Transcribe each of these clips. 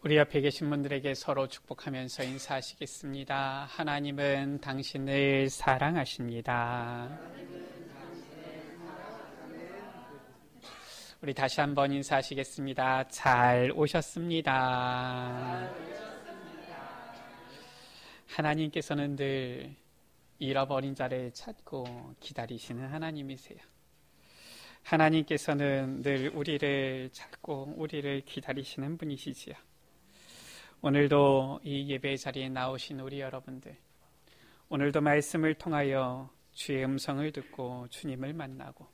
우리 옆에 계신 분들에게 서로 축복하면서 인사하시겠습니다. 하나님은 당신을 사랑하십니다. 우리 다시 한번 인사하시겠습니다. 잘 오셨습니다. 하나님께서는 늘 잃어버린 자를 찾고 기다리시는 하나님이세요. 하나님께서는 늘 우리를 찾고 우리를 기다리시는 분이시지요. 오늘도 이 예배 자리에 나오신 우리 여러분들, 오늘도 말씀을 통하여 주의 음성을 듣고 주님을 만나고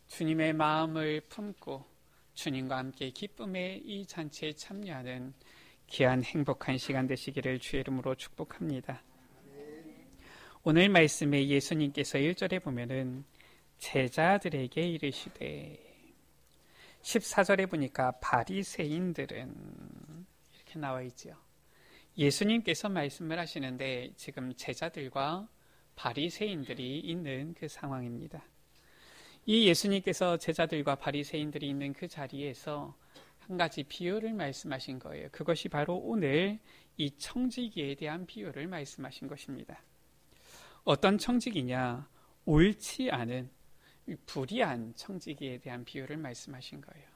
주님의 마음을 품고 주님과 함께 기쁨의 이 잔치에 참여하는 귀한 행복한 시간 되시기를 주의 이름으로 축복합니다. 오늘 말씀에 예수님께서 1절에 보면은 제자들에게 이르시되, 14절에 보니까 바리새인들은 이렇게 나와 있죠. 예수님께서 말씀을 하시는데 지금 제자들과 바리새인들이 있는 그 상황입니다. 이 예수님께서 제자들과 바리새인들이 있는 그 자리에서 한 가지 비유를 말씀하신 거예요. 그것이 바로 오늘 이 청지기에 대한 비유를 말씀하신 것입니다. 어떤 청지기냐? 옳지 않은 불의한 청지기에 대한 비유를 말씀하신 거예요.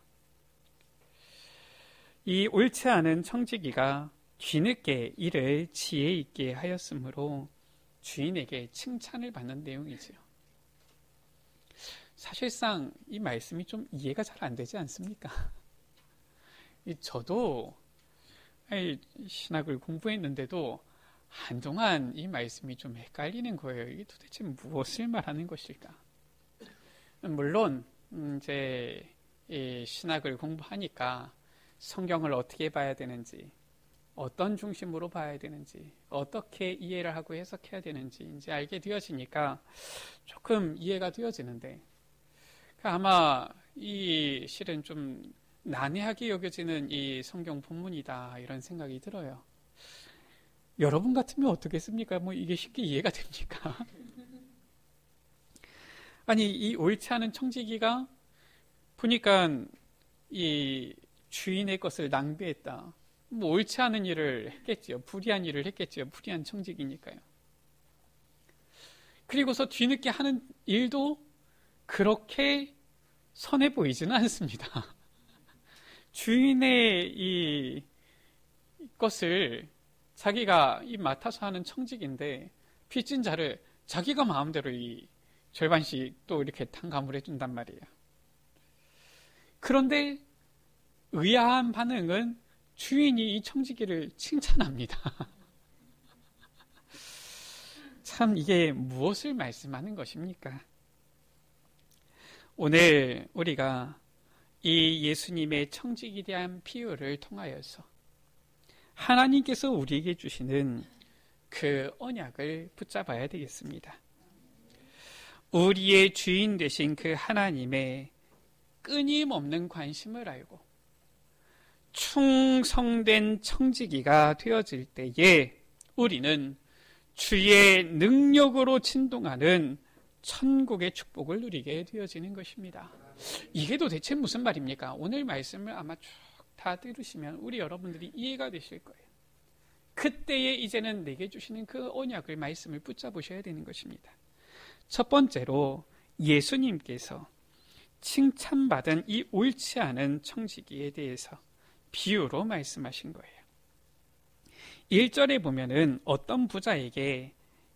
이 옳지 않은 청지기가 뒤늦게 이를 지혜 있게 하였으므로 주인에게 칭찬을 받는 내용이죠. 사실상 이 말씀이 좀 이해가 잘 안 되지 않습니까? 저도 신학을 공부했는데도 한동안 이 말씀이 좀 헷갈리는 거예요. 이게 도대체 무엇을 말하는 것일까? 물론 이제 이 신학을 공부하니까 성경을 어떻게 봐야 되는지, 어떤 중심으로 봐야 되는지, 어떻게 이해를 하고 해석해야 되는지 이제 알게 되어지니까 조금 이해가 되어지는데, 아마 이 실은 좀 난해하게 여겨지는 이 성경 본문이다 이런 생각이 들어요. 여러분 같으면 어떻겠습니까? 이게 쉽게 이해가 됩니까? 아니, 이 옳지 않은 청지기가 보니까 이 주인의 것을 낭비했다. 옳지 않은 일을 했겠지요. 불의한 일을 했겠지요. 불의한 청지기니까요. 그리고서 뒤늦게 하는 일도 그렇게 선해 보이지는 않습니다. 주인의 이 것을 자기가 이 맡아서 하는 청직인데 빚진 자를 자기가 마음대로 이 절반씩 또 이렇게 탕감을 해준단 말이에요. 그런데 의아한 반응은 주인이 이 청지기를 칭찬합니다. 참 이게 무엇을 말씀하는 것입니까? 오늘 우리가 이 예수님의 청지기에 대한 비유를 통하여서 하나님께서 우리에게 주시는 그 언약을 붙잡아야 되겠습니다. 우리의 주인 되신 그 하나님의 끊임없는 관심을 알고 충성된 청지기가 되어질 때에 우리는 주의 능력으로 진동하는 천국의 축복을 누리게 되어지는 것입니다. 이게 도대체 무슨 말입니까? 오늘 말씀을 아마 쭉 다 들으시면 우리 여러분들이 이해가 되실 거예요. 그때에 이제는 내게 주시는 그 언약을 말씀을 붙잡으셔야 되는 것입니다. 첫 번째로 예수님께서 칭찬받은 이 옳지 않은 청지기에 대해서 비유로 말씀하신 거예요. 1절에 보면은 어떤 부자에게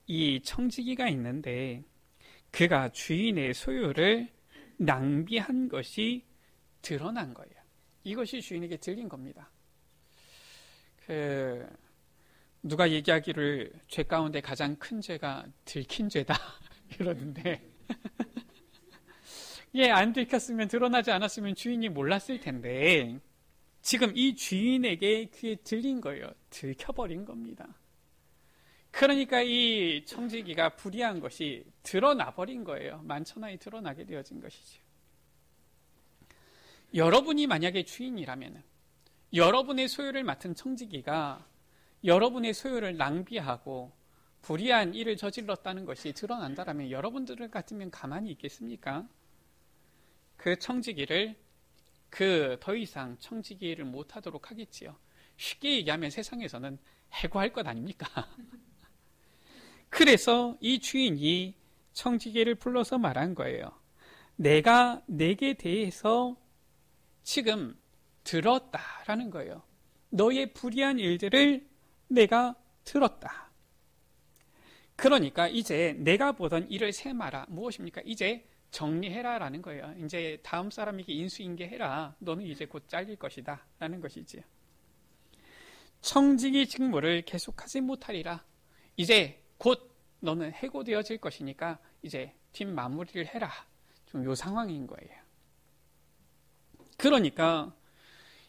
이 청지기가 있는데 그가 주인의 소유를 낭비한 것이 드러난 거예요. 이것이 주인에게 들린 겁니다. 누가 얘기하기를 죄 가운데 가장 큰 죄가 들킨 죄다 이러는데 안 들켰으면 드러나지 않았으면 주인이 몰랐을 텐데 지금 이 주인에게 귀에 들린 거예요. 들켜버린 겁니다. 그러니까 이 청지기가 불의한 것이 드러나버린 거예요. 만천하에 드러나게 되어진 것이죠. 여러분이 만약에 주인이라면 여러분의 소유를 맡은 청지기가 여러분의 소유를 낭비하고 불의한 일을 저질렀다는 것이 드러난다면 여러분들 같으면 가만히 있겠습니까? 그 청지기를 더 이상 청지기를 못하도록 하겠지요. 쉽게 얘기하면 세상에서는 해고할 것 아닙니까? 그래서 이 주인이 청지기를 불러서 말한 거예요. 내가 내게 대해서 지금 들었다라는 거예요. 너의 불의한 일들을 내가 들었다. 그러니까 이제 내가 보던 일을 세마라. 무엇입니까? 이제 정리해라라는 거예요. 이제 다음 사람에게 인수인계해라. 너는 이제 곧 잘릴 것이다 라는 것이지요. 청지기 직무를 계속하지 못하리라. 이제 곧 너는 해고되어질 것이니까 이제 뒷 마무리를 해라. 좀 요 상황인 거예요. 그러니까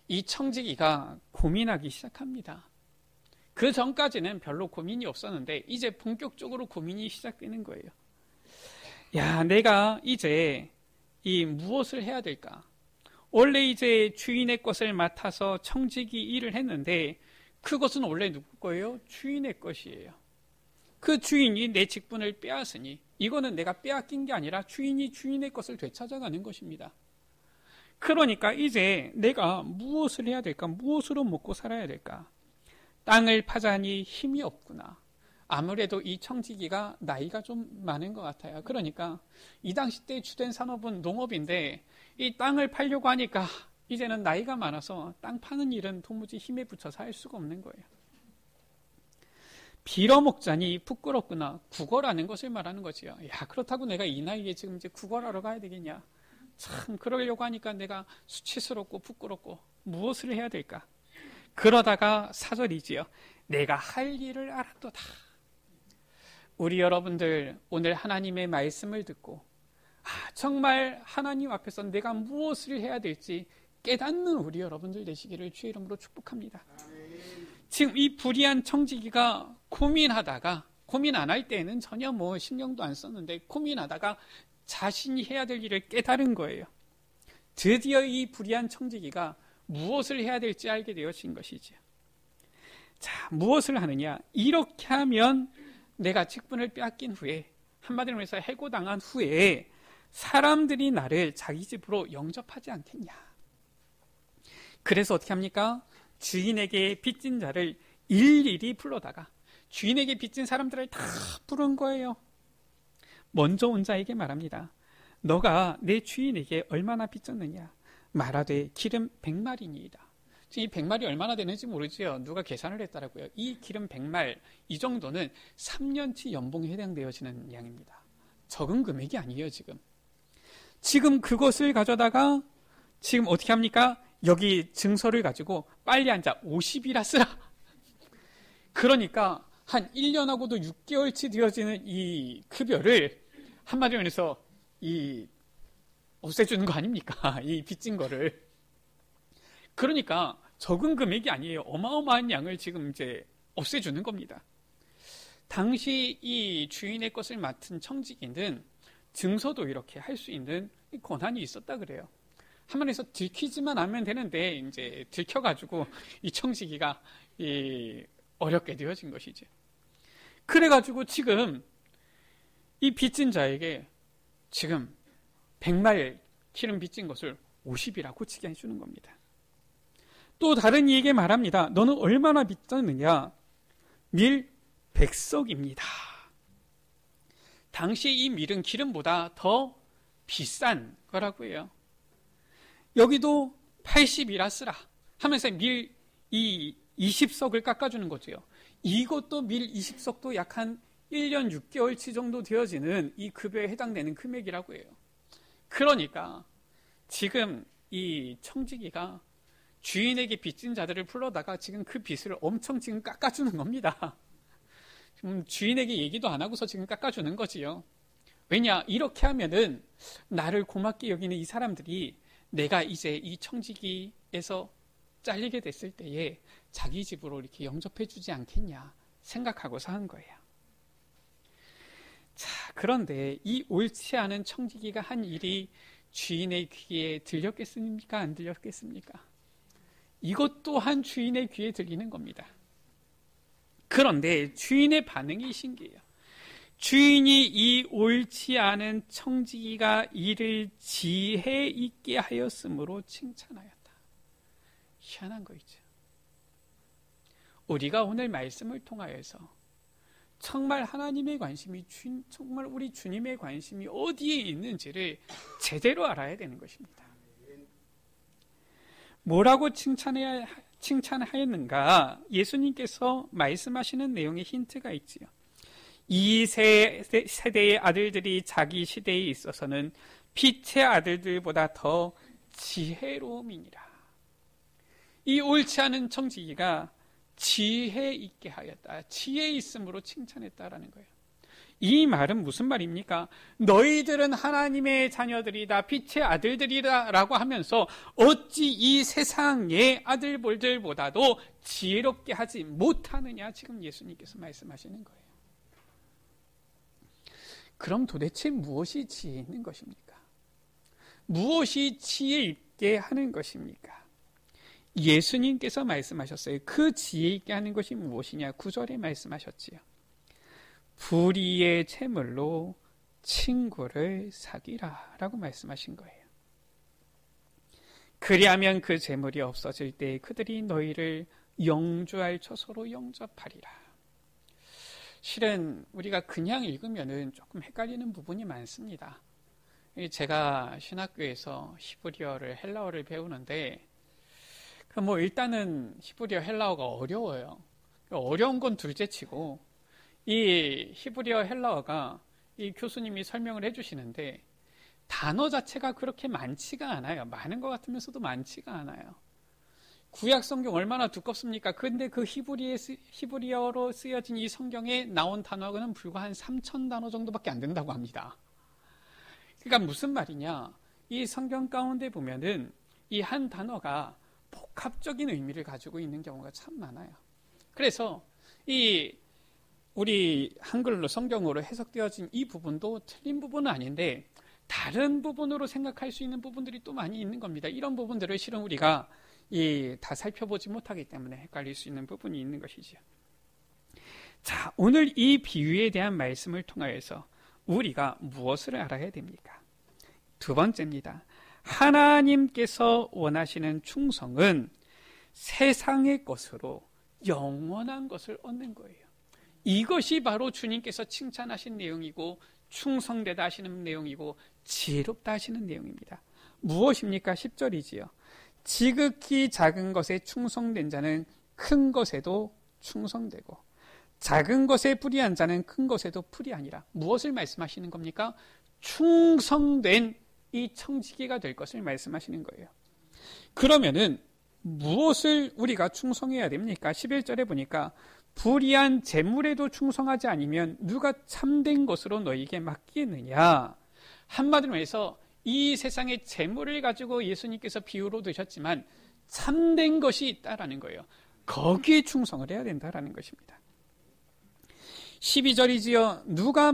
이 청지기가 고민하기 시작합니다. 그 전까지는 별로 고민이 없었는데 이제 본격적으로 고민이 시작되는 거예요. 야, 내가 이제 이 무엇을 해야 될까? 원래 이제 주인의 것을 맡아서 청지기 일을 했는데 그것은 원래 누구 거예요? 주인의 것이에요. 그 주인이 내 직분을 빼앗으니 이거는 내가 빼앗긴 게 아니라 주인이 주인의 것을 되찾아가는 것입니다. 그러니까 이제 내가 무엇을 해야 될까? 무엇으로 먹고 살아야 될까? 땅을 파자니 힘이 없구나. 아무래도 이 청지기가 나이가 좀 많은 것 같아요. 그러니까 이 당시 때 주된 산업은 농업인데 이 땅을 팔려고 하니까 이제는 나이가 많아서 땅 파는 일은 도무지 힘에 붙여서 할 수가 없는 거예요. 빌어먹자니 부끄럽구나. 구걸하는 것을 말하는 거지요. 야, 그렇다고 내가 이 나이에 지금 이제 구걸하러 가야 되겠냐? 참, 그러려고 하니까 내가 수치스럽고 부끄럽고 무엇을 해야 될까? 그러다가 4절이지요. 내가 할 일을 알았도다. 우리 여러분들 오늘 하나님의 말씀을 듣고 정말 하나님 앞에서 내가 무엇을 해야 될지 깨닫는 우리 여러분들 되시기를 주의 이름으로 축복합니다. 지금 이 불의한 청지기가 고민하다가 고민 안 할 때는 전혀 뭐 신경도 안 썼는데 고민하다가 자신이 해야 될 일을 깨달은 거예요. 드디어 이 불의한 청지기가 무엇을 해야 될지 알게 되어진 것이죠. 자, 무엇을 하느냐? 이렇게 하면 내가 직분을 빼앗긴 후에 한마디로 해서 해고당한 후에 사람들이 나를 자기 집으로 영접하지 않겠냐. 그래서 어떻게 합니까? 주인에게 빚진 자를 일일이 불러다가 주인에게 빚진 사람들을 다 부른 거예요. 먼저 온 자에게 말합니다. 너가 내 주인에게 얼마나 빚졌느냐? 말하되 기름 100마리니이다. 이 100마리 얼마나 되는지 모르지요. 누가 계산을 했더라고요. 이 기름 100말, 이 정도는 3년치 연봉에 해당되어지는 양입니다. 적은 금액이 아니에요, 지금. 지금 그것을 가져다가 지금 어떻게 합니까? 여기 증서를 가지고 빨리 앉아 50이라 쓰라. 그러니까 한 1년하고도 6개월치 되어지는 이 급여를 한마디로 해서 없애주는 거 아닙니까? 이 빚진 거를. 그러니까 적은 금액이 아니에요. 어마어마한 양을 지금 이제 없애주는 겁니다. 당시 이 주인의 것을 맡은 청지기는 증서도 이렇게 할 수 있는 권한이 있었다 그래요. 한마디에서 들키지만 않으면 되는데 이제 들켜가지고 이 청지기가 어렵게 되어진 것이죠. 그래가지고 지금 이 빚진 자에게 지금 100말 기름 빚진 것을 50이라고 치게 해주는 겁니다. 또 다른 이에게 말합니다. 너는 얼마나 빚졌느냐? 밀 100석입니다. 당시 이 밀은 기름보다 더 비싼 거라고 해요. 여기도 80이라 쓰라 하면서 밀 20석을 깎아주는 거죠. 이것도 밀 20석도 약 한 1년 6개월치 정도 되어지는 이 급여에 해당되는 금액이라고 해요. 그러니까 지금 이 청지기가 주인에게 빚진 자들을 불러다가 지금 그 빚을 엄청 지금 깎아주는 겁니다. 지금 주인에게 얘기도 안 하고서 지금 깎아주는 거지요. 왜냐? 이렇게 하면은 나를 고맙게 여기는 이 사람들이 내가 이제 이 청지기에서 잘리게 됐을 때에 자기 집으로 이렇게 영접해주지 않겠냐 생각하고서 한 거예요. 자, 그런데 이 옳지 않은 청지기가 한 일이 주인의 귀에 들렸겠습니까? 안 들렸겠습니까? 이것 또한 주인의 귀에 들리는 겁니다. 그런데 주인의 반응이 신기해요. 주인이 이 옳지 않은 청지기가 이를 지혜 있게 하였으므로 칭찬하였다. 희한한 거 있죠. 우리가 오늘 말씀을 통하여서 정말 하나님의 관심이, 정말 우리 주님의 관심이 어디에 있는지를 제대로 알아야 되는 것입니다. 뭐라고 칭찬하였는가? 예수님께서 말씀하시는 내용에 힌트가 있지요. 이 세대의 아들들이 자기 시대에 있어서는 빛의 아들들보다 더 지혜로움이니라. 이 옳지 않은 청지기가 지혜 있게 하였다. 지혜 있음으로 칭찬했다라는 거예요. 이 말은 무슨 말입니까? 너희들은 하나님의 자녀들이다, 빛의 아들들이다 라고 하면서 어찌 이 세상의 아들들보다도 지혜롭게 하지 못하느냐, 지금 예수님께서 말씀하시는 거예요. 그럼 도대체 무엇이 지혜 있는 것입니까? 무엇이 지혜 있게 하는 것입니까? 예수님께서 말씀하셨어요. 그 지혜 있게 하는 것이 무엇이냐? 9절에 말씀하셨지요. 불의의 재물로 친구를 사귀라 라고 말씀하신 거예요. 그리하면 그 재물이 없어질 때 그들이 너희를 영주할 처소로 영접하리라. 실은 우리가 그냥 읽으면은 조금 헷갈리는 부분이 많습니다. 제가 신학교에서 히브리어를, 헬라어를 배우는데 일단은 히브리어, 헬라어가 어려워요. 어려운 건 둘째치고 이 히브리어, 헬라어가 이 교수님이 설명을 해주시는데 단어 자체가 그렇게 많지가 않아요. 많은 것 같으면서도 많지가 않아요. 구약 성경 얼마나 두껍습니까? 근데 그 히브리어로 쓰여진 이 성경에 나온 단어는 불과 한 3,000단어 정도밖에 안 된다고 합니다. 그러니까 무슨 말이냐? 이 성경 가운데 보면은 이 한 단어가 복합적인 의미를 가지고 있는 경우가 참 많아요. 그래서 우리 한글로 성경으로 해석되어진 이 부분도 틀린 부분은 아닌데 다른 부분으로 생각할 수 있는 부분들이 또 많이 있는 겁니다. 이런 부분들을 실은 우리가 다 살펴보지 못하기 때문에 헷갈릴 수 있는 부분이 있는 것이죠. 자, 오늘 이 비유에 대한 말씀을 통하여서 우리가 무엇을 알아야 됩니까? 두 번째입니다. 하나님께서 원하시는 충성은 세상의 것으로 영원한 것을 얻는 거예요. 이것이 바로 주님께서 칭찬하신 내용이고 충성되다 하시는 내용이고 지혜롭다 하시는 내용입니다. 무엇입니까? 10절이지요. 지극히 작은 것에 충성된 자는 큰 것에도 충성되고 작은 것에 불의한 자는 큰 것에도 불의하니라. 무엇을 말씀하시는 겁니까? 충성된 이 청지기가 될 것을 말씀하시는 거예요. 그러면은 무엇을 우리가 충성해야 됩니까? 11절에 보니까 불의한 재물에도 충성하지 않으면 누가 참된 것으로 너희에게 맡기느냐. 한마디로 해서 이 세상의 재물을 가지고 예수님께서 비유로 드셨지만 참된 것이 있다라는 거예요. 거기에 충성을 해야 된다라는 것입니다. 12절이지요. 너희가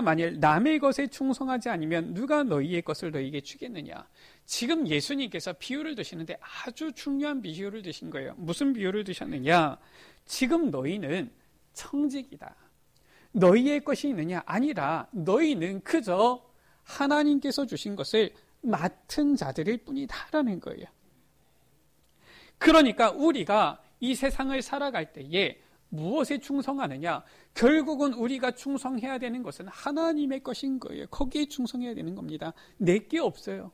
만일 남의 것에 충성하지 않으면 누가 너희의 것을 너희에게 주겠느냐. 지금 예수님께서 비유를 드시는데 아주 중요한 비유를 드신 거예요. 무슨 비유를 드셨느냐. 지금 너희는 청직이다. 너희의 것이 있느냐. 아니라 너희는 그저 하나님께서 주신 것을 맡은 자들일 뿐이다라는 거예요. 그러니까 우리가 이 세상을 살아갈 때에 무엇에 충성하느냐? 결국은 우리가 충성해야 되는 것은 하나님의 것인 거예요. 거기에 충성해야 되는 겁니다. 내게 없어요.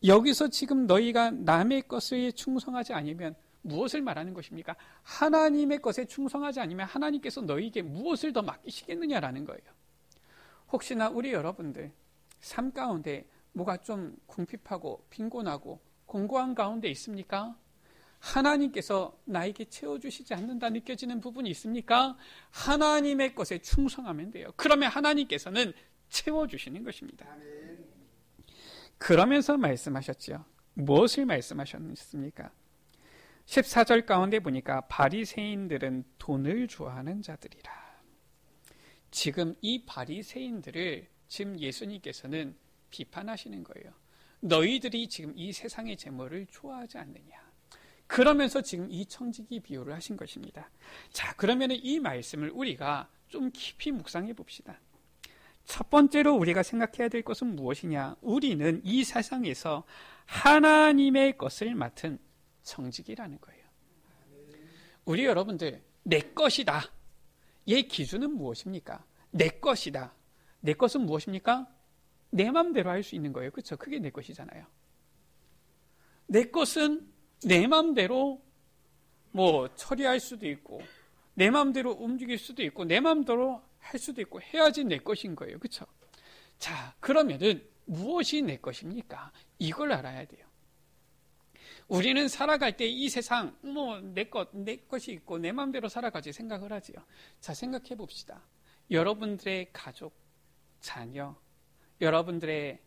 여기서 지금 너희가 남의 것에 충성하지 않으면 무엇을 말하는 것입니까? 하나님의 것에 충성하지 않으면 하나님께서 너희에게 무엇을 더 맡기시겠느냐라는 거예요. 혹시나 우리 여러분들 삶 가운데 뭐가 좀 궁핍하고 빈곤하고 공고한 가운데 있습니까? 하나님께서 나에게 채워주시지 않는다 느껴지는 부분이 있습니까? 하나님의 것에 충성하면 돼요. 그러면 하나님께서는 채워주시는 것입니다. 그러면서 말씀하셨죠. 무엇을 말씀하셨습니까? 14절 가운데 보니까 바리새인들은 돈을 좋아하는 자들이라. 지금 이 바리새인들을 지금 예수님께서는 비판하시는 거예요. 너희들이 지금 이 세상의 재물을 좋아하지 않느냐. 그러면서 지금 이 청지기 비유를 하신 것입니다. 자, 그러면 이 말씀을 우리가 좀 깊이 묵상해 봅시다. 첫 번째로 우리가 생각해야 될 것은 무엇이냐? 우리는 이 세상에서 하나님의 것을 맡은 청지기라는 거예요. 우리 여러분들, 내 것이다. 얘 기준은 무엇입니까? 내 것이다. 내 것은 무엇입니까? 내 마음대로 할 수 있는 거예요. 그렇죠? 그게 내 것이잖아요. 내 것은 내 마음대로 처리할 수도 있고, 내 마음대로 움직일 수도 있고, 내 마음대로 할 수도 있고, 해야지 내 것인 거예요. 그렇죠? 자, 그러면은 무엇이 내 것입니까? 이걸 알아야 돼요. 우리는 살아갈 때 이 세상, 내 것이 있고, 내 마음대로 살아가지 생각을 하지요. 자, 생각해 봅시다. 여러분들의 가족, 자녀, 여러분들의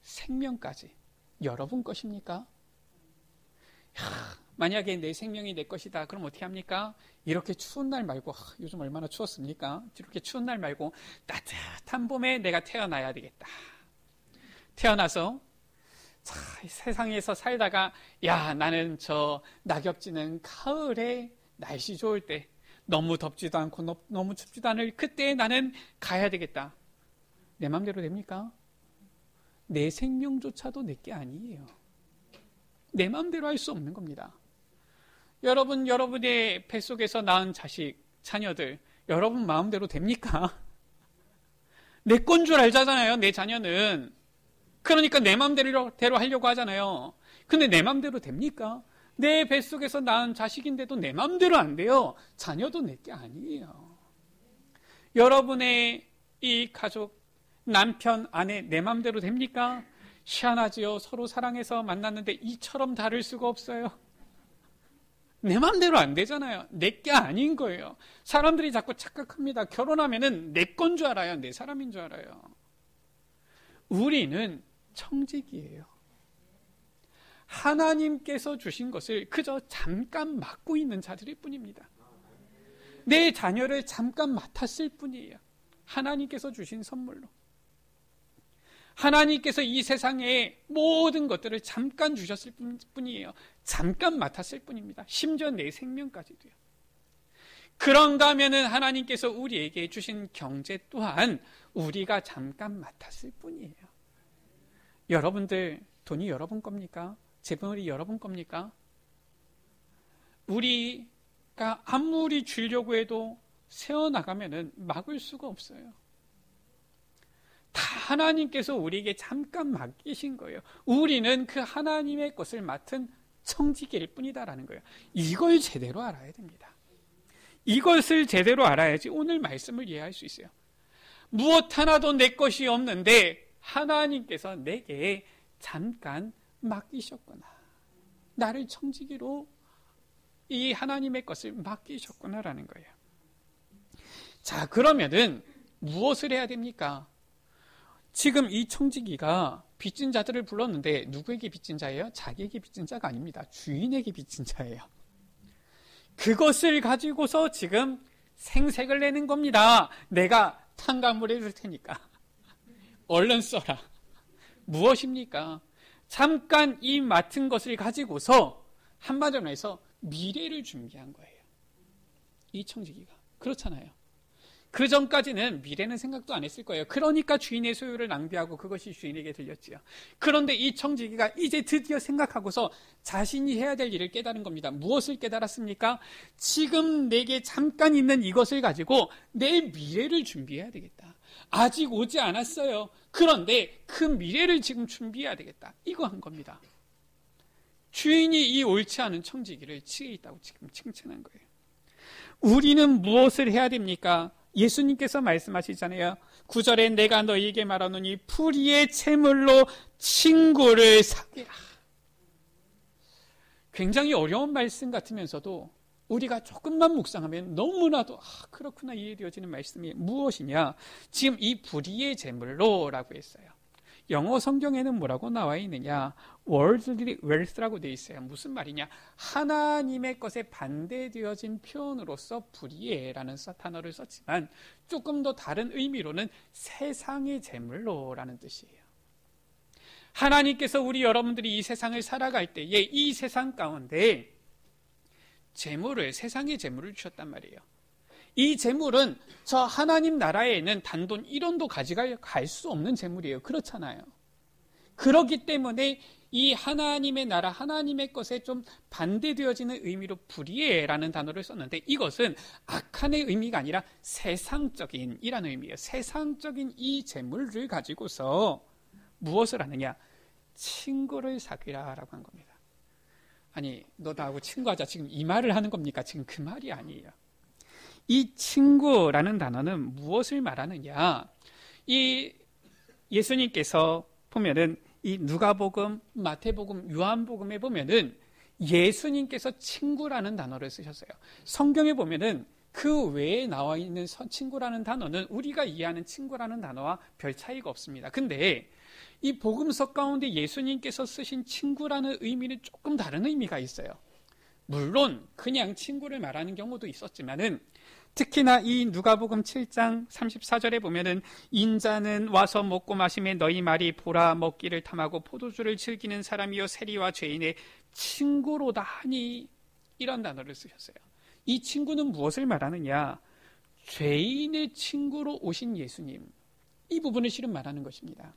생명까지 여러분 것입니까? 만약에 내 생명이 내 것이다. 그럼 어떻게 합니까? 이렇게 추운 날 말고, 요즘 얼마나 추웠습니까? 이렇게 추운 날 말고 따뜻한 봄에 내가 태어나야 되겠다. 태어나서 세상에서 살다가 나는 저 낙엽지는 가을에 날씨 좋을 때 너무 덥지도 않고 너무 춥지도 않을 그때 나는 가야 되겠다. 내 마음대로 됩니까? 내 생명조차도 내게 아니에요. 내 마음대로 할 수 없는 겁니다. 여러분의 뱃속에서 낳은 자식, 자녀들, 여러분 마음대로 됩니까? 내 건 줄 알잖아요, 내 자녀는. 그러니까 내 마음대로 하려고 하잖아요. 근데 내 마음대로 됩니까? 내 뱃속에서 낳은 자식인데도 내 마음대로 안 돼요. 자녀도 내게 아니에요. 여러분의 이 가족, 남편, 아내, 내 마음대로 됩니까? 희한하지요. 서로 사랑해서 만났는데 이처럼 다를 수가 없어요. 내 마음대로 안 되잖아요. 내게 아닌 거예요. 사람들이 자꾸 착각합니다. 결혼하면은 내 건 줄 알아요. 내 사람인 줄 알아요. 우리는 청직이에요. 하나님께서 주신 것을 그저 잠깐 맡고 있는 자들일 뿐입니다. 내 자녀를 잠깐 맡았을 뿐이에요. 하나님께서 주신 선물로. 하나님께서 이 세상의 모든 것들을 잠깐 주셨을 뿐이에요. 잠깐 맡았을 뿐입니다. 심지어 내 생명까지도요. 그런가 하면은 하나님께서 우리에게 주신 경제 또한 우리가 잠깐 맡았을 뿐이에요. 여러분들, 돈이 여러분 겁니까? 재물이 여러분 겁니까? 우리가 아무리 주려고 해도 세워나가면은 막을 수가 없어요. 다 하나님께서 우리에게 잠깐 맡기신 거예요. 우리는 그 하나님의 것을 맡은 청지기일 뿐이다라는 거예요. 이걸 제대로 알아야 됩니다. 이것을 제대로 알아야지 오늘 말씀을 이해할 수 있어요. 무엇 하나도 내 것이 없는데 하나님께서 내게 잠깐 맡기셨구나. 나를 청지기로 이 하나님의 것을 맡기셨구나라는 거예요. 자, 그러면은 무엇을 해야 됩니까? 지금 이 청지기가 빚진 자들을 불렀는데 누구에게 빚진 자예요? 자기에게 빚진 자가 아닙니다. 주인에게 빚진 자예요. 그것을 가지고서 지금 생색을 내는 겁니다. 내가 탕감을 해줄 테니까 얼른 써라. 무엇입니까? 잠깐 이 맡은 것을 가지고서 한마디로 해서 미래를 준비한 거예요. 이 청지기가. 그렇잖아요. 그 전까지는 미래는 생각도 안 했을 거예요. 그러니까 주인의 소유를 낭비하고 그것이 주인에게 들렸지요. 그런데 이 청지기가 이제 드디어 생각하고서 자신이 해야 될 일을 깨달은 겁니다. 무엇을 깨달았습니까? 지금 내게 잠깐 있는 이것을 가지고 내 미래를 준비해야 되겠다. 아직 오지 않았어요. 그런데 그 미래를 지금 준비해야 되겠다. 이거 한 겁니다. 주인이 이 옳지 않은 청지기를 치에 있다고 지금 칭찬한 거예요. 우리는 무엇을 해야 됩니까? 예수님께서 말씀하시잖아요. 9절에 내가 너희에게 말하노니 불의의 채물로 친구를 사귀라. 굉장히 어려운 말씀 같으면서도 우리가 조금만 묵상하면 너무나도 그렇구나 이해되어지는 말씀이 무엇이냐. 지금 이 불의의 제물로 라고 했어요. 영어 성경에는 뭐라고 나와 있느냐. worldly wealth라고 되어 있어요. 무슨 말이냐. 하나님의 것에 반대되어진 표현으로서 불의라는 단어를 썼지만 조금 더 다른 의미로는 세상의 제물로 라는 뜻이에요. 하나님께서 우리 여러분들이 이 세상을 살아갈 때에 이 세상 가운데 재물을, 세상의 재물을 주셨단 말이에요. 이 재물은 저 하나님 나라에는 단돈 1원도 가져갈 수 없는 재물이에요. 그렇잖아요. 그렇기 때문에 이 하나님의 나라, 하나님의 것에 좀 반대되어지는 의미로 불의라는 단어를 썼는데 이것은 악한의 의미가 아니라 세상적인 이라는 의미예요. 세상적인 이 재물을 가지고서 무엇을 하느냐? 친구를 사귀라라고 한 겁니다. 아니, 너 나하고 친구하자. 지금 이 말을 하는 겁니까? 지금 그 말이 아니에요. 이 친구라는 단어는 무엇을 말하느냐? 이 예수님께서 보면은 이 누가복음, 마태복음, 요한복음에 보면은 예수님께서 친구라는 단어를 쓰셨어요. 성경에 보면은 그 외에 나와 있는 친구라는 단어는 우리가 이해하는 친구라는 단어와 별 차이가 없습니다. 근데 이 복음서 가운데 예수님께서 쓰신 친구라는 의미는 조금 다른 의미가 있어요. 물론 그냥 친구를 말하는 경우도 있었지만은 특히나 이 누가복음 7장 34절에 보면은 인자는 와서 먹고 마시며 너희 말이 보라 먹기를 탐하고 포도주를 즐기는 사람이요 세리와 죄인의 친구로다 하니 이런 단어를 쓰셨어요. 이 친구는 무엇을 말하느냐? 죄인의 친구로 오신 예수님, 이 부분을 실은 말하는 것입니다.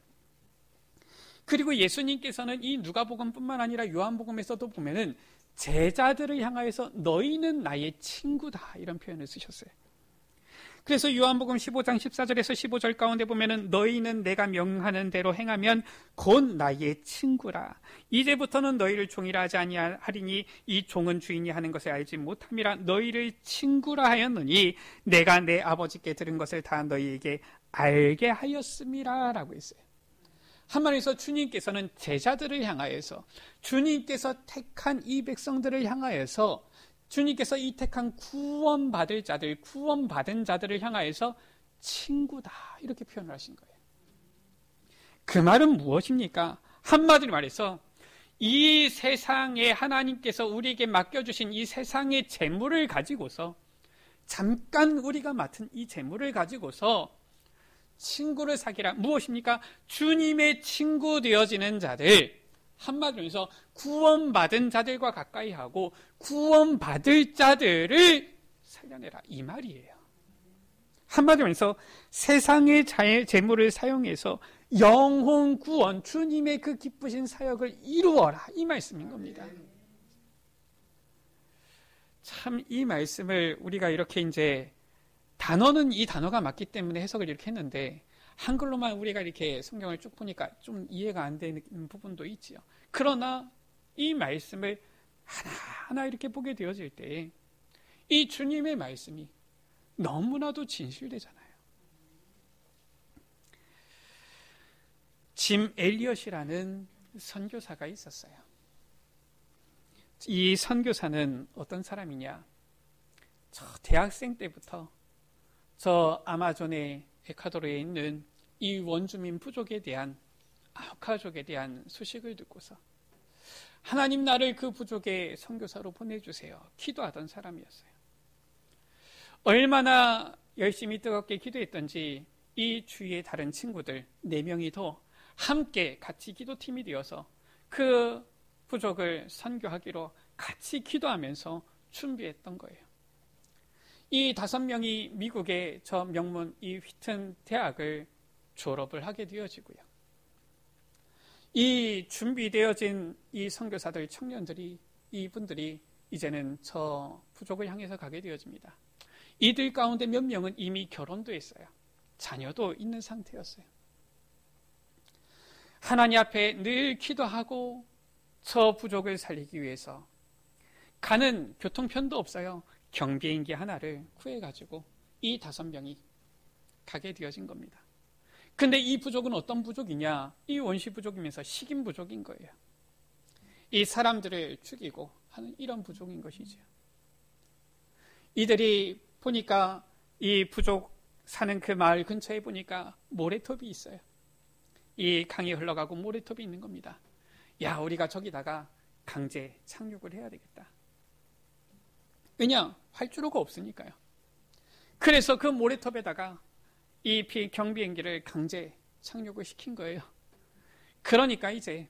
그리고 예수님께서는 이 누가복음뿐만 아니라 요한복음에서도 보면은 제자들을 향하여서 너희는 나의 친구다 이런 표현을 쓰셨어요. 그래서 요한복음 15장 14절에서 15절 가운데 보면은 너희는 내가 명하는 대로 행하면 곧 나의 친구라. 이제부터는 너희를 종이라 하지 아니하리니 이 종은 주인이 하는 것을 알지 못함이라. 너희를 친구라 하였느니 내가 내 아버지께 들은 것을 다 너희에게 알게 하였음이라 라고 했어요. 한마디에서 주님께서는 제자들을 향하여서 주님께서 택한 이 백성들을 향하여서 주님께서 이 택한 구원받을 자들, 구원받은 자들을 향하여서 친구다 이렇게 표현을 하신 거예요. 그 말은 무엇입니까? 한마디로 말해서 이 세상에 하나님께서 우리에게 맡겨주신 이 세상의 재물을 가지고서 잠깐 우리가 맡은 이 재물을 가지고서 친구를 사귀라. 무엇입니까? 주님의 친구 되어지는 자들, 한마디로 해서 구원받은 자들과 가까이 하고 구원받을 자들을 살려내라 이 말이에요. 한마디로 해서 세상의 재물을 사용해서 영혼 구원, 주님의 그 기쁘신 사역을 이루어라 이 말씀인 겁니다. 참 이 말씀을 우리가 이렇게 이제 단어는 이 단어가 맞기 때문에 해석을 이렇게 했는데 한글로만 우리가 이렇게 성경을 쭉 보니까 좀 이해가 안 되는 부분도 있지요. 그러나 이 말씀을 하나하나 이렇게 보게 되어질 때 이 주님의 말씀이 너무나도 진실되잖아요. 짐 엘리엇이라는 선교사가 있었어요. 이 선교사는 어떤 사람이냐? 저 대학생 때부터 저 아마존의 에콰도르에 있는 이 원주민 부족에 대한 아우카족에 대한 소식을 듣고서 하나님 나를 그 부족의 선교사로 보내주세요. 기도하던 사람이었어요. 얼마나 열심히 뜨겁게 기도했던지 이 주위의 다른 친구들 4명이 더 함께 같이 기도팀이 되어서 그 부족을 선교하기로 같이 기도하면서 준비했던 거예요. 이 5명이 미국의 저 명문 이 휘튼 대학을 졸업을 하게 되어지고요. 이 준비되어진 이 선교사들 청년들이 이분들이 이제는 저 부족을 향해서 가게 되어집니다. 이들 가운데 몇 명은 이미 결혼도 했어요. 자녀도 있는 상태였어요. 하나님 앞에 늘 기도하고 저 부족을 살리기 위해서 가는 교통편도 없어요. 경비행기 하나를 구해가지고 이 5명이 가게 되어진 겁니다. 근데 이 부족은 어떤 부족이냐? 이 원시 부족이면서 식인 부족인 거예요. 이 사람들을 죽이고 하는 이런 부족인 것이죠. 이들이 보니까 이 부족 사는 그 마을 근처에 보니까 모래톱이 있어요. 이 강이 흘러가고 모래톱이 있는 겁니다. 야, 우리가 저기다가 강제 착륙을 해야 되겠다. 왜냐? 활주로가 없으니까요. 그래서 그 모래톱에다가 이 경비행기를 강제 착륙을 시킨 거예요. 그러니까 이제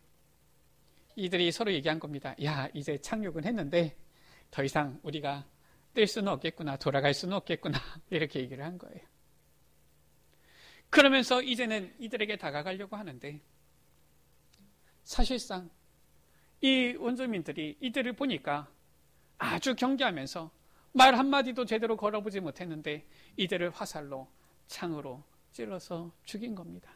이들이 서로 얘기한 겁니다. 야, 이제 착륙은 했는데 더 이상 우리가 뜰 수는 없겠구나, 돌아갈 수는 없겠구나, 이렇게 얘기를 한 거예요. 그러면서 이제는 이들에게 다가가려고 하는데 사실상 이 원주민들이 이들을 보니까 아주 경계하면서 말 한마디도 제대로 걸어보지 못했는데 이들을 화살로, 창으로 찔러서 죽인 겁니다.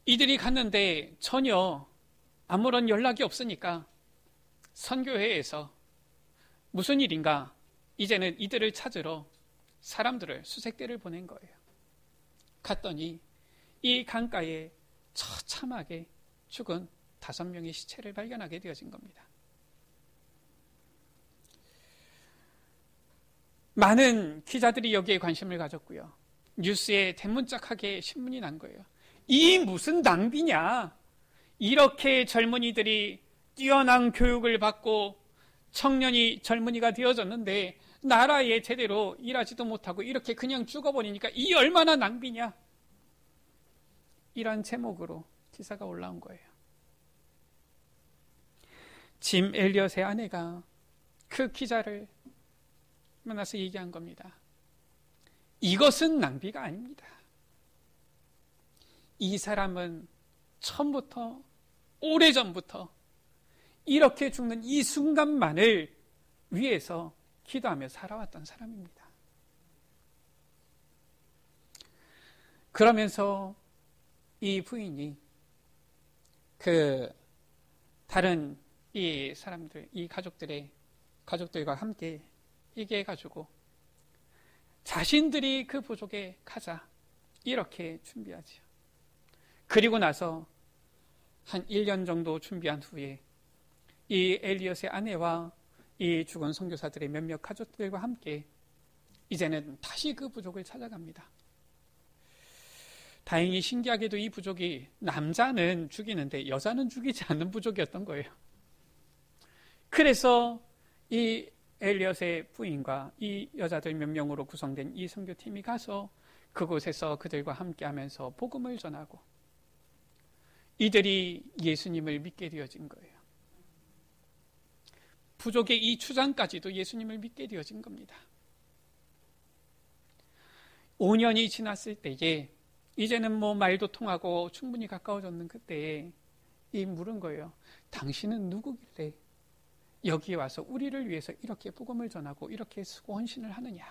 이들이 갔는데 전혀 아무런 연락이 없으니까 선교회에서 무슨 일인가 이제는 이들을 찾으러 사람들을, 수색대를 보낸 거예요. 갔더니 이 강가에 처참하게 죽은 5명의 시체를 발견하게 되어진 겁니다. 많은 기자들이 여기에 관심을 가졌고요. 뉴스에 대문짝하게 신문이 난 거예요. 이 무슨 낭비냐? 이렇게 젊은이들이 뛰어난 교육을 받고 청년이 젊은이가 되어졌는데 나라에 제대로 일하지도 못하고 이렇게 그냥 죽어버리니까 이 얼마나 낭비냐? 이런 제목으로 기사가 올라온 거예요. 짐 엘리엇의 아내가 그 기자를 만나서 얘기한 겁니다. 이것은 낭비가 아닙니다. 이 사람은 처음부터, 오래전부터 이렇게 죽는 이 순간만을 위해서 기도하며 살아왔던 사람입니다. 그러면서 이 부인이 다른 이 사람들, 이 가족들과 함께 얘기해가지고 자신들이 그 부족에 가자 이렇게 준비하지요. 그리고 나서 한 1년 정도 준비한 후에 이 엘리엇의 아내와 이 죽은 선교사들의 몇몇 가족들과 함께 이제는 다시 그 부족을 찾아갑니다. 다행히 신기하게도 이 부족이 남자는 죽이는데 여자는 죽이지 않는 부족이었던 거예요. 그래서 이 엘리엇의 부인과 이 여자들 몇 명으로 구성된 이 선교팀이 가서 그곳에서 그들과 함께 하면서 복음을 전하고 이들이 예수님을 믿게 되어진 거예요. 부족의 이 추장까지도 예수님을 믿게 되어진 겁니다. 5년이 지났을 때에 이제는 뭐 말도 통하고 충분히 가까워졌는 그때에 이 물은 거예요. 당신은 누구길래 여기에 와서 우리를 위해서 이렇게 복음을 전하고 이렇게 수고 헌신을 하느냐.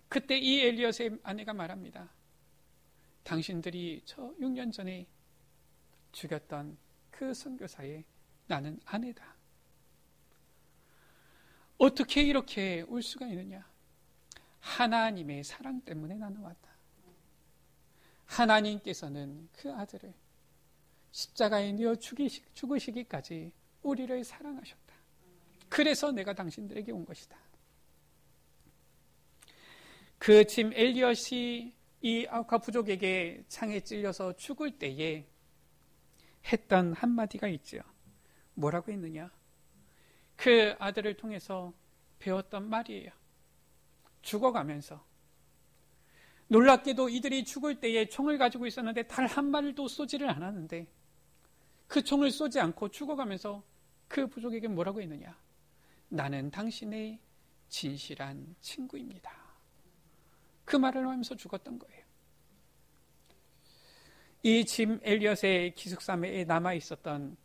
그때 이 엘리엇의 아내가 말합니다. 당신들이 저 6년 전에 죽였던 그 선교사의 나는 아내다. 어떻게 이렇게 울 수가 있느냐? 하나님의 사랑 때문에 나는 왔다. 하나님께서는 그 아들을 십자가에 내어 죽으시기까지 우리를 사랑하셨다. 그래서 내가 당신들에게 온 것이다. 그 짐 엘리엇이 이 아우카 부족에게 창에 찔려서 죽을 때에 했던 한마디가 있죠. 뭐라고 했느냐? 그 아들을 통해서 배웠던 말이에요. 죽어가면서 놀랍게도 이들이 죽을 때에 총을 가지고 있었는데 단 한 발도 쏘지를 않았는데 그 총을 쏘지 않고 죽어가면서 그 부족에게 뭐라고 했느냐? 나는 당신의 진실한 친구입니다. 그 말을 하면서 죽었던 거예요. 이 짐 엘리엇의 기숙사에 남아 있었던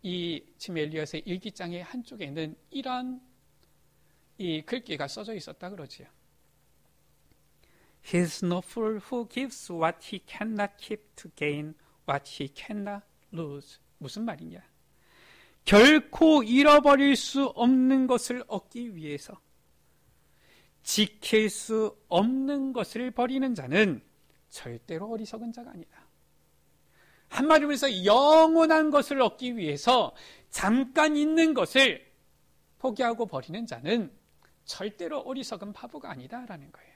이 짐 엘리엇의 일기장의 한쪽에는 이런 이 글귀가 써져 있었다 그러지요. He is no fool who gives what he cannot keep to gain what he cannot lose. 무슨 말이냐? 결코 잃어버릴 수 없는 것을 얻기 위해서 지킬 수 없는 것을 버리는 자는 절대로 어리석은 자가 아니다. 한마디로 해서 영원한 것을 얻기 위해서 잠깐 있는 것을 포기하고 버리는 자는 절대로 어리석은 바보가 아니다라는 거예요.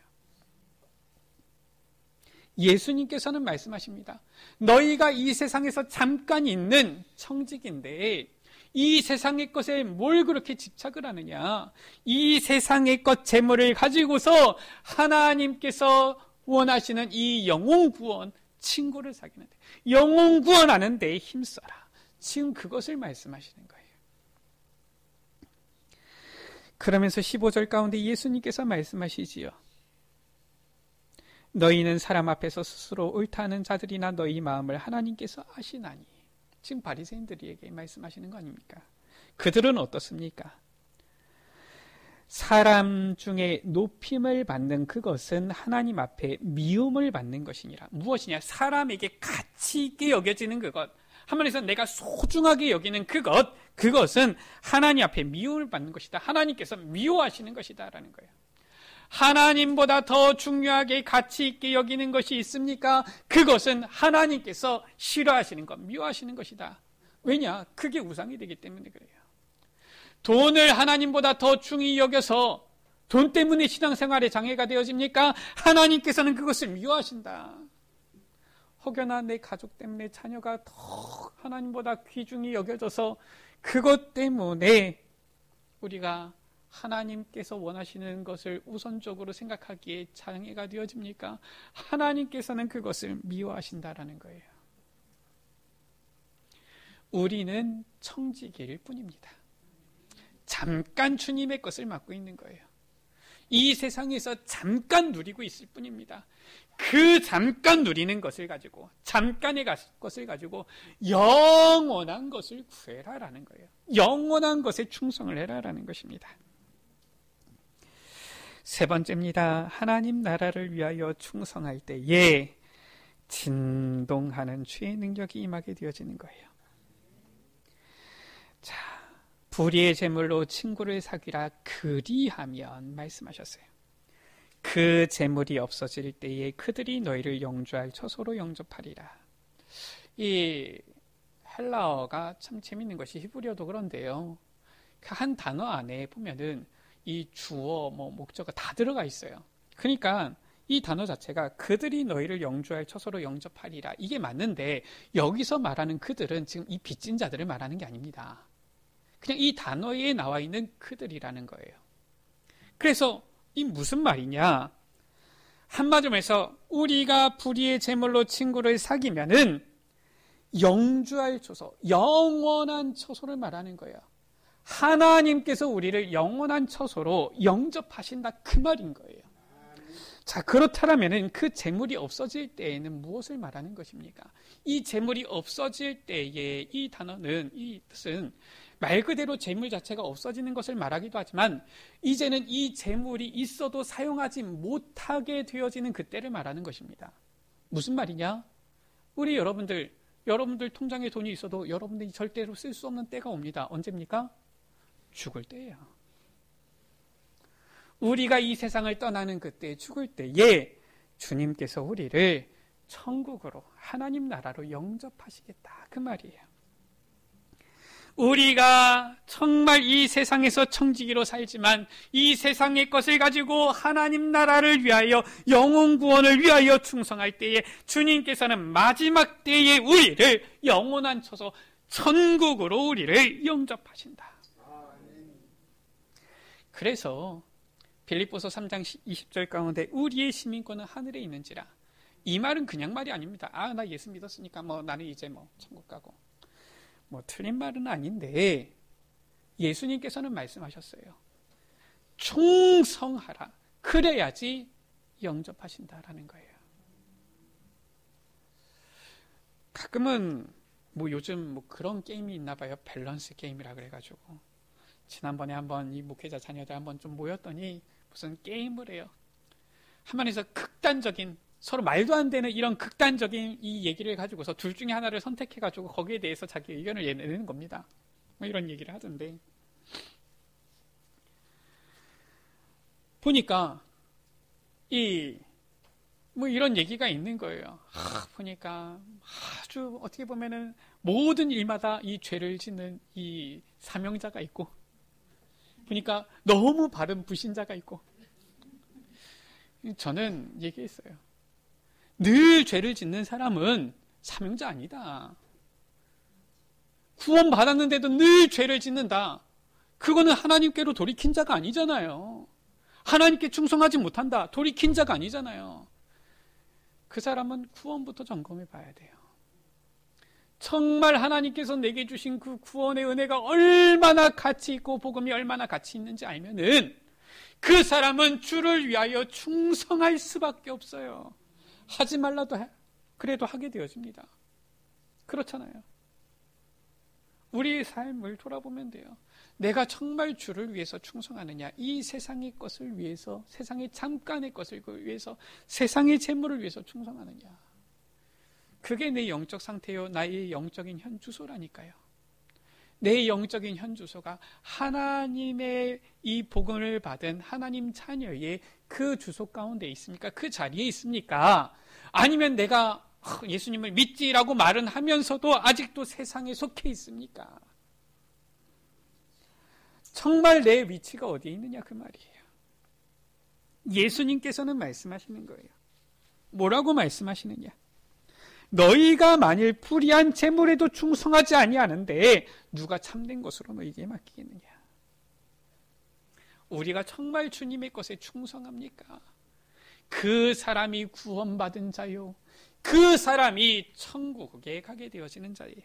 예수님께서는 말씀하십니다. 너희가 이 세상에서 잠깐 있는 청직인데 이 세상의 것에 뭘 그렇게 집착을 하느냐? 이 세상의 것 재물을 가지고서 하나님께서 원하시는 이 영혼 구원, 친구를 사귀는데 영혼 구원하는 데에 힘써라. 지금 그것을 말씀하시는 거예요. 그러면서 15절 가운데 예수님께서 말씀하시지요. 너희는 사람 앞에서 스스로 옳다 하는 자들이나 너희 마음을 하나님께서 아시나니. 지금 바리새인들에게 말씀하시는 거 아닙니까? 그들은 어떻습니까? 사람 중에 높임을 받는 그것은 하나님 앞에 미움을 받는 것이니라. 무엇이냐? 사람에게 가치 있게 여겨지는 그것, 한마디에서 내가 소중하게 여기는 그것은 하나님 앞에 미움을 받는 것이다. 하나님께서 미워하시는 것이다 라는 거예요. 하나님보다 더 중요하게 가치 있게 여기는 것이 있습니까? 그것은 하나님께서 싫어하시는 것, 미워하시는 것이다. 왜냐? 그게 우상이 되기 때문에 그래요. 돈을 하나님보다 더 중히 여겨서 돈 때문에 신앙생활에 장애가 되어집니까? 하나님께서는 그것을 미워하신다. 혹여나 내 가족 때문에 자녀가 더 하나님보다 귀중히 여겨져서 그것 때문에 우리가 하나님께서 원하시는 것을 우선적으로 생각하기에 장애가 되어집니까? 하나님께서는 그것을 미워하신다라는 거예요. 우리는 청지기일 뿐입니다. 잠깐 주님의 것을 맡고 있는 거예요. 이 세상에서 잠깐 누리고 있을 뿐입니다. 그 잠깐 누리는 것을 가지고, 잠깐의 것을 가지고 영원한 것을 구해라라는 거예요. 영원한 것에 충성을 해라라는 것입니다. 세 번째입니다. 하나님 나라를 위하여 충성할 때에 진동하는 주의 능력이 임하게 되어지는 거예요. 자, 불의의 제물로 친구를 사귀라 그리하면 말씀하셨어요. 그 제물이 없어질 때에 그들이 너희를 영주할 처소로 영접하리라. 이 헬라어가 참 재밌는 것이 히브리어도 그런데요. 한 단어 안에 보면은 이 주어, 목적어 다 들어가 있어요. 그러니까 이 단어 자체가 그들이 너희를 영주할 처소로 영접하리라. 이게 맞는데 여기서 말하는 그들은 지금 이 빚진 자들을 말하는 게 아닙니다. 그냥 이 단어에 나와 있는 그들이라는 거예요. 그래서 이 무슨 말이냐? 한마디로 해서 우리가 불의의 제물로 친구를 사귀면은 영주할 처소, 영원한 처소를 말하는 거예요. 하나님께서 우리를 영원한 처소로 영접하신다 그 말인 거예요. 자, 그렇다면은 그 재물이 없어질 때에는 무엇을 말하는 것입니까? 이 재물이 없어질 때에 이 단어는, 이 뜻은 말 그대로 재물 자체가 없어지는 것을 말하기도 하지만 이제는 이 재물이 있어도 사용하지 못하게 되어지는 그때를 말하는 것입니다. 무슨 말이냐? 우리 여러분들 통장에 돈이 있어도 여러분들이 절대로 쓸 수 없는 때가 옵니다. 언제입니까? 죽을 때예요. 우리가 이 세상을 떠나는 그때, 죽을 때에 주님께서 우리를 천국으로, 하나님 나라로 영접하시겠다 그 말이에요. 우리가 정말 이 세상에서 청지기로 살지만 이 세상의 것을 가지고 하나님 나라를 위하여, 영혼 구원을 위하여 충성할 때에 주님께서는 마지막 때에 우리를 영원한 처소 천국으로 우리를 영접하신다. 그래서 빌립보서 3장 20절 가운데 우리의 시민권은 하늘에 있는지라, 이 말은 그냥 말이 아닙니다. 나 예수 믿었으니까 나는 이제 천국 가고, 틀린 말은 아닌데 예수님께서는 말씀하셨어요. 충성하라. 그래야지 영접하신다라는 거예요. 가끔은 요즘 그런 게임이 있나 봐요. 밸런스 게임이라 그래가지고 지난번에 한번 이 목회자 자녀들 한번 좀 모였더니 무슨 게임을 해요. 한마디에서 극단적인, 서로 말도 안 되는 이런 극단적인 이 얘기를 가지고서 둘 중에 하나를 선택해가지고 거기에 대해서 자기 의견을 내는 겁니다. 이런 얘기를 하던데, 보니까 이런 얘기가 있는 거예요. 보니까 아주 어떻게 보면은 모든 일마다 이 죄를 짓는 이 사명자가 있고, 보니까 너무 바른 불신자가 있고. 저는 얘기했어요. 늘 죄를 짓는 사람은 사명자 아니다. 구원 받았는데도 늘 죄를 짓는다. 그거는 하나님께로 돌이킨 자가 아니잖아요. 하나님께 충성하지 못한다. 돌이킨 자가 아니잖아요. 그 사람은 구원부터 점검해 봐야 돼요. 정말 하나님께서 내게 주신 그 구원의 은혜가 얼마나 가치 있고 복음이 얼마나 가치 있는지 알면은 그 사람은 주를 위하여 충성할 수밖에 없어요. 하지 말라도 그래도 하게 되어집니다. 그렇잖아요. 우리의 삶을 돌아보면 돼요. 내가 정말 주를 위해서 충성하느냐, 이 세상의 것을 위해서, 세상의 잠깐의 것을 위해서, 세상의 재물을 위해서 충성하느냐. 그게 내 영적 상태요, 나의 영적인 현주소라니까요. 내 영적인 현주소가 하나님의 이 복음을 받은 하나님 자녀의 그 주소 가운데 있습니까? 그 자리에 있습니까? 아니면 내가 예수님을 믿지라고 말은 하면서도 아직도 세상에 속해 있습니까? 정말 내 위치가 어디에 있느냐 그 말이에요. 예수님께서는 말씀하시는 거예요. 뭐라고 말씀하시느냐? 너희가 만일 불의한 재물에도 충성하지 아니하는데 누가 참된 것으로 너희에게 맡기겠느냐? 우리가 정말 주님의 것에 충성합니까? 그 사람이 구원받은 자요, 그 사람이 천국에 가게 되어지는 자예요.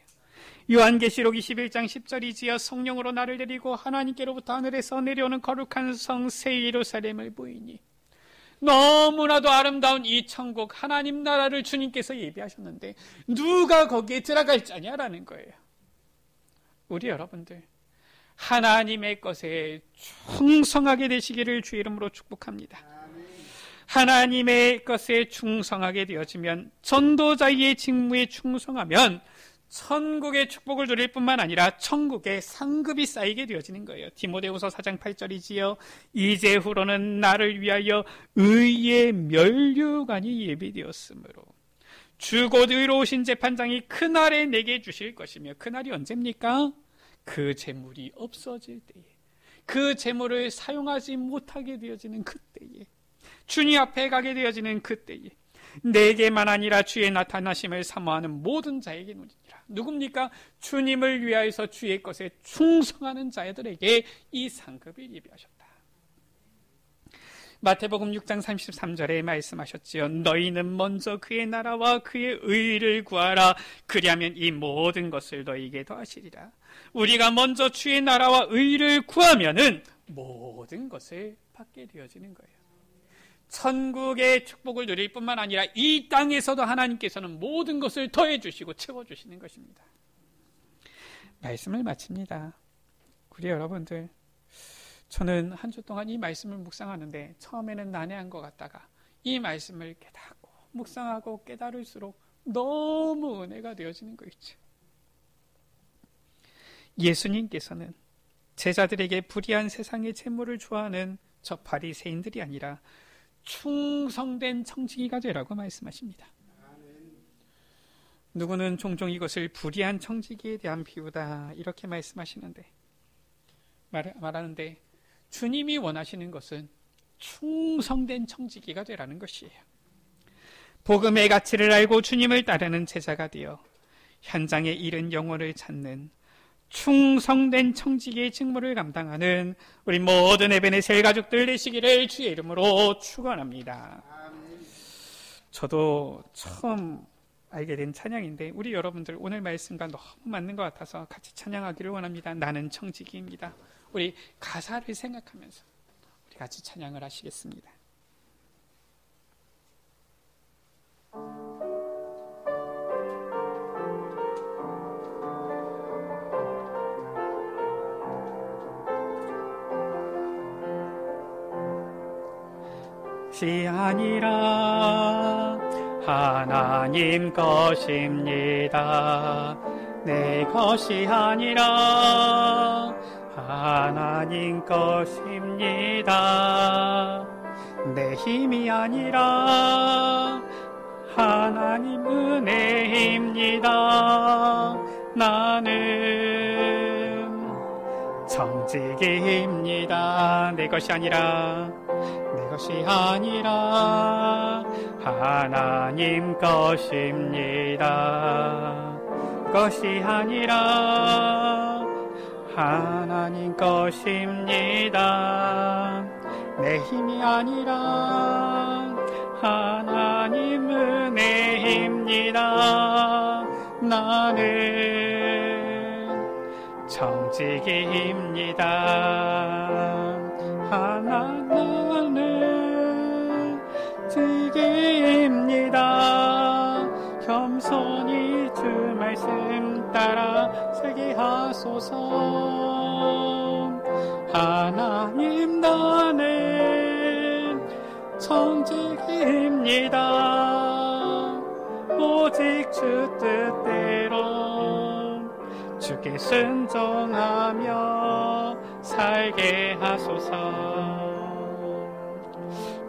요한계시록 21장 10절이지요. 성령으로 나를 데리고 하나님께로부터 하늘에서 내려오는 거룩한 성 새 예루살렘을 보이니, 너무나도 아름다운 이 천국, 하나님 나라를 주님께서 예비하셨는데 누가 거기에 들어갈 자냐라는 거예요. 우리 여러분들 하나님의 것에 충성하게 되시기를 주의 이름으로 축복합니다. 하나님의 것에 충성하게 되어지면, 전도자의 직무에 충성하면 천국의 축복을 누릴 뿐만 아니라 천국의 상급이 쌓이게 되어지는 거예요. 디모데후서 4장 8절이지요. 이제후로는 나를 위하여 의의 면류관이 예비되었으므로 주 곧 의로우신 재판장이 그날에 내게 주실 것이며, 그날이 언제입니까? 그 재물이 없어질 때에, 그 재물을 사용하지 못하게 되어지는 그때에, 주님 앞에 가게 되어지는 그때에 내게만 아니라 주의 나타나심을 사모하는 모든 자에게 누리니라. 누굽니까? 주님을 위하여서 주의 것에 충성하는 자들에게 이 상급을 예비하셨다. 마태복음 6장 33절에 말씀하셨지요. 너희는 먼저 그의 나라와 그의 의를 구하라. 그리하면 이 모든 것을 너희에게 더하시리라. 우리가 먼저 주의 나라와 의를 구하면은 모든 것을 받게 되어지는 거예요. 천국의 축복을 누릴 뿐만 아니라 이 땅에서도 하나님께서는 모든 것을 더해 주시고 채워 주시는 것입니다. 말씀을 마칩니다. 우리 여러분들, 저는 한 주 동안 이 말씀을 묵상하는데 처음에는 난해한 것 같다가 이 말씀을 깨닫고 묵상하고 깨달을수록 너무 은혜가 되어지는 거 있죠. 예수님께서는 제자들에게 불의한 세상의 재물을 좋아하는 저 바리새인들이 아니라 충성된 청지기가 되라고 말씀하십니다. 누구는 종종 이것을 불의한 청지기에 대한 비유다 이렇게 말씀하시는데, 말하는데 주님이 원하시는 것은 충성된 청지기가 되라는 것이에요. 복음의 가치를 알고 주님을 따르는 제자가 되어 현장에 잃은 영혼을 찾는 충성된 청지기의 직무를 감당하는 우리 모든 에베네셀 가족들 되시기를 주의 이름으로 축원합니다. 저도 처음 알게 된 찬양인데 우리 여러분들 오늘 말씀과 너무 맞는 것 같아서 같이 찬양하기를 원합니다. 나는 청지기입니다. 우리 가사를 생각하면서 우리 같이 찬양을 하시겠습니다. 것이 아니라 하나님 것입니다. 내 것이 아니라 하나님 것입니다. 내 힘이 아니라 하나님 은혜입니다. 나는 청지기입니다. 내 것이 아니라 하나님 것입니다. 것이 아니라 하나님 것입니다. 내 힘이 아니라 하나님 은혜입니다. 나는 청지기입니다. 나는 청지기입니다. 청지기입니다. 겸손히 주 말씀 따라 살게 하소서. 하나님 나는 청지기입니다. 오직 주 뜻대로 주께 순종하며 살게 하소서.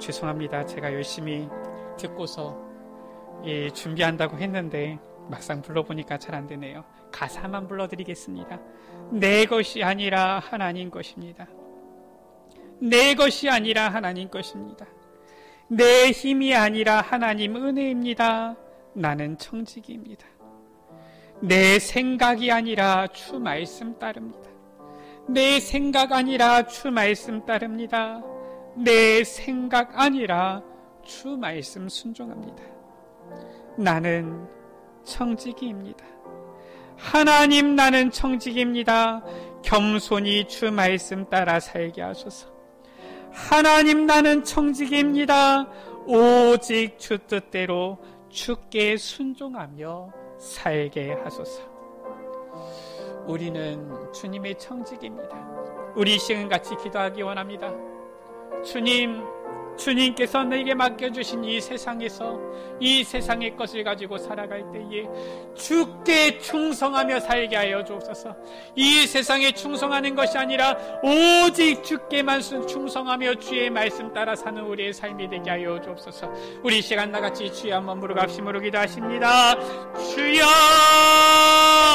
죄송합니다. 제가 열심히 듣고서 준비한다고 했는데 막상 불러보니까 잘 안 되네요. 가사만 불러드리겠습니다. 내 것이 아니라 하나님 것입니다. 내 것이 아니라 하나님 것입니다. 내 힘이 아니라 하나님 은혜입니다. 나는 청지기입니다. 내 생각이 아니라 주 말씀 따릅니다. 내 생각 아니라 주 말씀 따릅니다. 내 생각 아니라 주 말씀 순종합니다. 나는 청지기입니다. 하나님, 나는 청지기입니다. 겸손히 주 말씀 따라 살게 하소서. 하나님, 나는 청지기입니다. 오직 주 뜻대로 주께 순종하며 살게 하소서. 우리는 주님의 청지기입니다. 우리 시간 같이 기도하기 원합니다. 주님께서 내게 맡겨주신 이 세상에서 이 세상의 것을 가지고 살아갈 때에 주께 충성하며 살게 하여 주옵소서. 이 세상에 충성하는 것이 아니라 오직 주께만 충성하며 주의 말씀 따라 사는 우리의 삶이 되게 하여 주옵소서. 우리 시간 나같이 주여 한번 부르갑심으로 기도하십니다. 주여,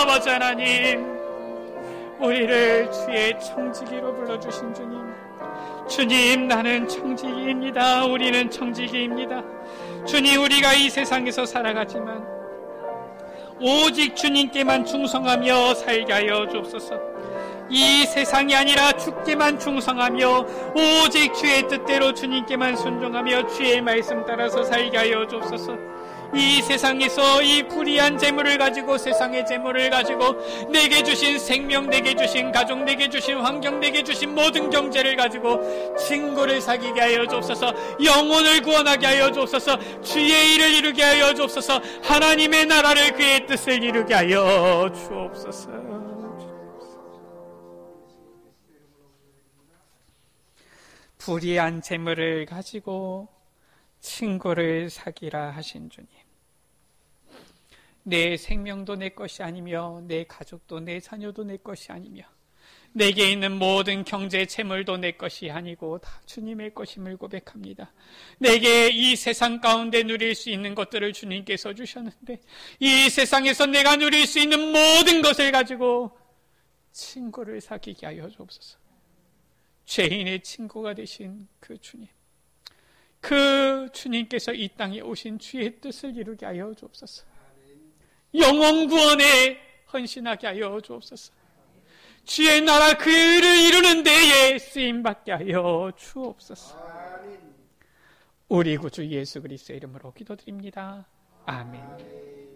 아버지 하나님, 우리를 주의 청지기로 불러주신 주님, 나는 청지기입니다. 우리는 청지기입니다. 주님, 우리가 이 세상에서 살아가지만 오직 주님께만 충성하며 살게 하여 주옵소서. 이 세상이 아니라 주께만 충성하며 오직 주의 뜻대로 주님께만 순종하며 주의 말씀 따라서 살게 하여 주옵소서. 이 세상에서 이 불의한 재물을 가지고, 세상의 재물을 가지고 내게 주신 생명, 내게 주신 가족, 내게 주신 환경, 내게 주신 모든 경제를 가지고 친구를 사귀게 하여 주옵소서. 영혼을 구원하게 하여 주옵소서. 주의 일을 이루게 하여 주옵소서. 하나님의 나라를, 그의 뜻을 이루게 하여 주옵소서. 불의한 재물을 가지고 친구를 사귀라 하신 주님, 내 생명도 내 것이 아니며 내 가족도 내 자녀도 내 것이 아니며 내게 있는 모든 경제 재물도 내 것이 아니고 다 주님의 것임을 고백합니다. 내게 이 세상 가운데 누릴 수 있는 것들을 주님께서 주셨는데 이 세상에서 내가 누릴 수 있는 모든 것을 가지고 친구를 사귀게 하여 주옵소서. 죄인의 친구가 되신 그 주님, 그 주님께서 이 땅에 오신 주의 뜻을 이루게 하여 주옵소서. 영혼 구원에 헌신하게 하여 주옵소서. 주의 나라 그 일을 이루는 데에 쓰임받게 하여 주옵소서. 우리 구주 예수 그리스도의 이름으로 기도드립니다. 아멘.